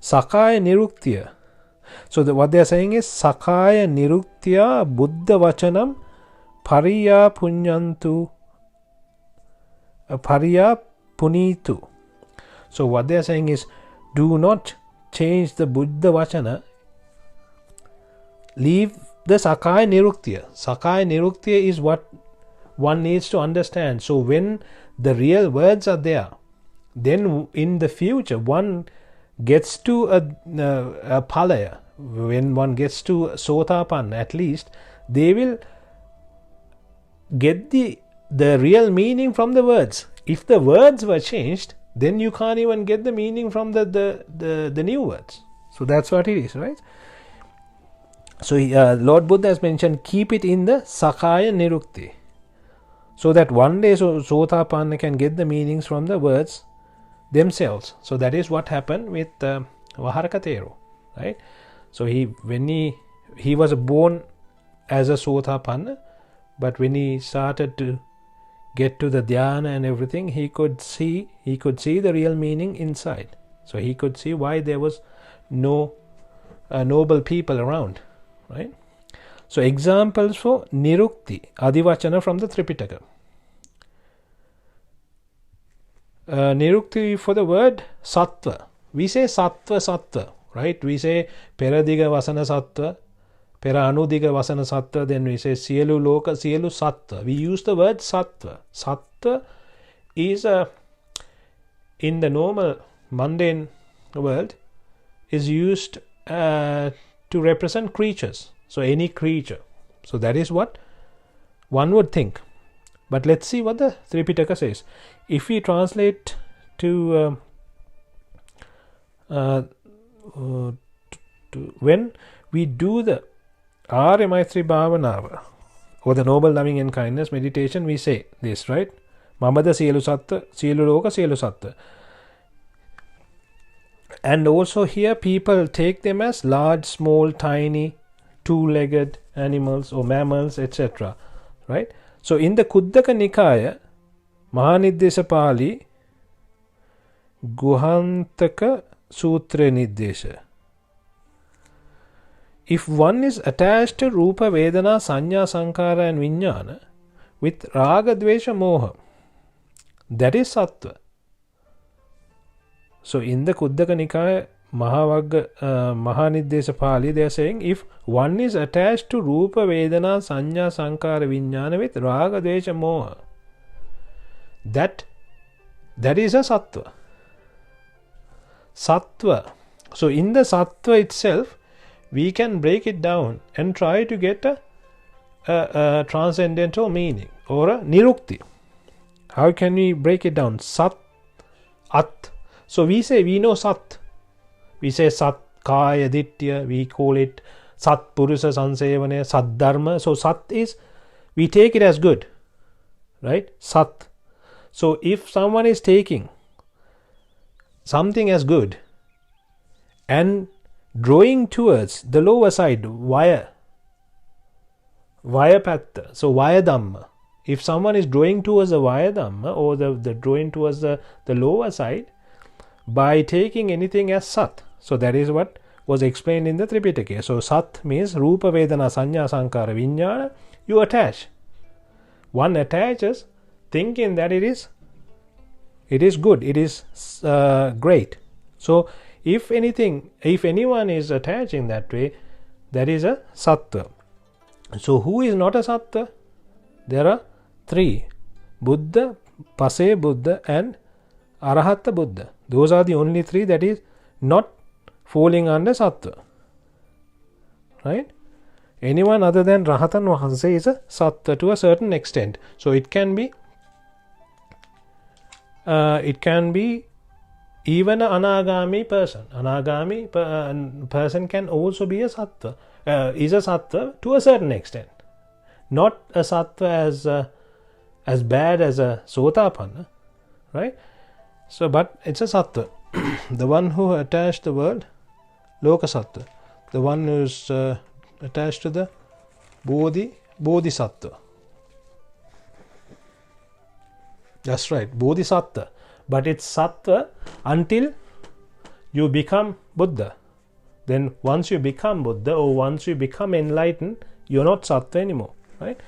Sakaya Niruktya. So what they are saying is Sakaya Niruktya Buddha Vachanam Pariya Punyantu Pariya Punitu. So what they are saying is, do not change the Buddha Vachana, leave the Sakaya Niruktya. Sakaya Niruktya is what one needs to understand. So when the real words are there, then in the future one gets to a Palaya, when one gets to Sotapanna at least, they will get the real meaning from the words. If the words were changed, then you can't even get the meaning from the new words. So that's what it is, right? So Lord Buddha has mentioned, keep it in the Sakaya Nirukti, so that one day Sotapanna can get the meanings from the words themselves. So that is what happened with Vaharaka Thero, right? So when he was born as a Sotapanna, but when he started to get to the dhyana and everything, he could see the real meaning inside. So he could see why there was no noble people around, right? So examples for Nirukti, Adivachana from the Tripitaka. Nirukti for the word Sattva. We say Sattva, right? We say Peradiga Vasana Sattva, Pera Anudiga Vasana Sattva, then we say Sielu Loka, Sielu Sattva. We use the word Sattva. Sattva is in the normal mundane world is used to represent creatures. So any creature. So that is what one would think. But let's see what the Tripitaka says. If we translate to when we do the Arya Maitri Bhavanava, or the noble loving and kindness meditation, we say this, right? Mamada Sielu Sattva, Sielu Loka, Sielu Sattva. And also here people take them as large, small, tiny, two-legged animals or mammals, etc. Right? So in the Kuddaka Nikaya, Mahaniddesha Pali, Guhantaka Sutra Niddesha. If one is attached to Rupa, Vedana, Sanya, Sankara and Vijnana with Raga, Dvesha, Moha, that is Sattva. So in the Kuddaka Nikaya, Mahaniddesha Pali, they are saying, if one is attached to Rupa, Vedana, Sanya, Sankara, Vijnana with Raga, Dvesha, Moha, that is a Sattva. Sattva. So in the Sattva itself, we can break it down and try to get a transcendental meaning or a Nirukti. How can we break it down? Sat, At. So we know Sat. We say Sat, Kaya, Ditya. We call it Sat, Purusa, Sansevana, Sat, Dharma. So Sat is, we take it as good. Right? Sat. So if someone is taking something as good and drawing towards the lower side via patta, so via dhamma. If someone is drawing towards the via dhamma or the drawing towards the lower side by taking anything as sat, so that is what was explained in the Tripitaka. So sat means Rupa, Vedana, Sanya, Sankara, Vijnana. You attach. One attaches thinking that it is good, it is great. So if anyone is attaching that way, that is a Sattva. So who is not a Sattva? There are three: Buddha, Pase Buddha and Arahata Buddha. Those are the only three that is not falling under Sattva. Right? Anyone other than Rahatan Vahanse is a Sattva to a certain extent. So it can be even an Anagami person. Anagami person can also be a Sattva. Is a Sattva to a certain extent. Not a Sattva as bad as a Sotapanna. Right? So, but it's a Sattva. The one who attached the world, Lokasattva. The one who is attached to the Bodhisattva. That's right, Bodhisattva. But it's Sattva until you become Buddha. Then once you become Buddha, or once you become enlightened, you're not sattva anymore, right?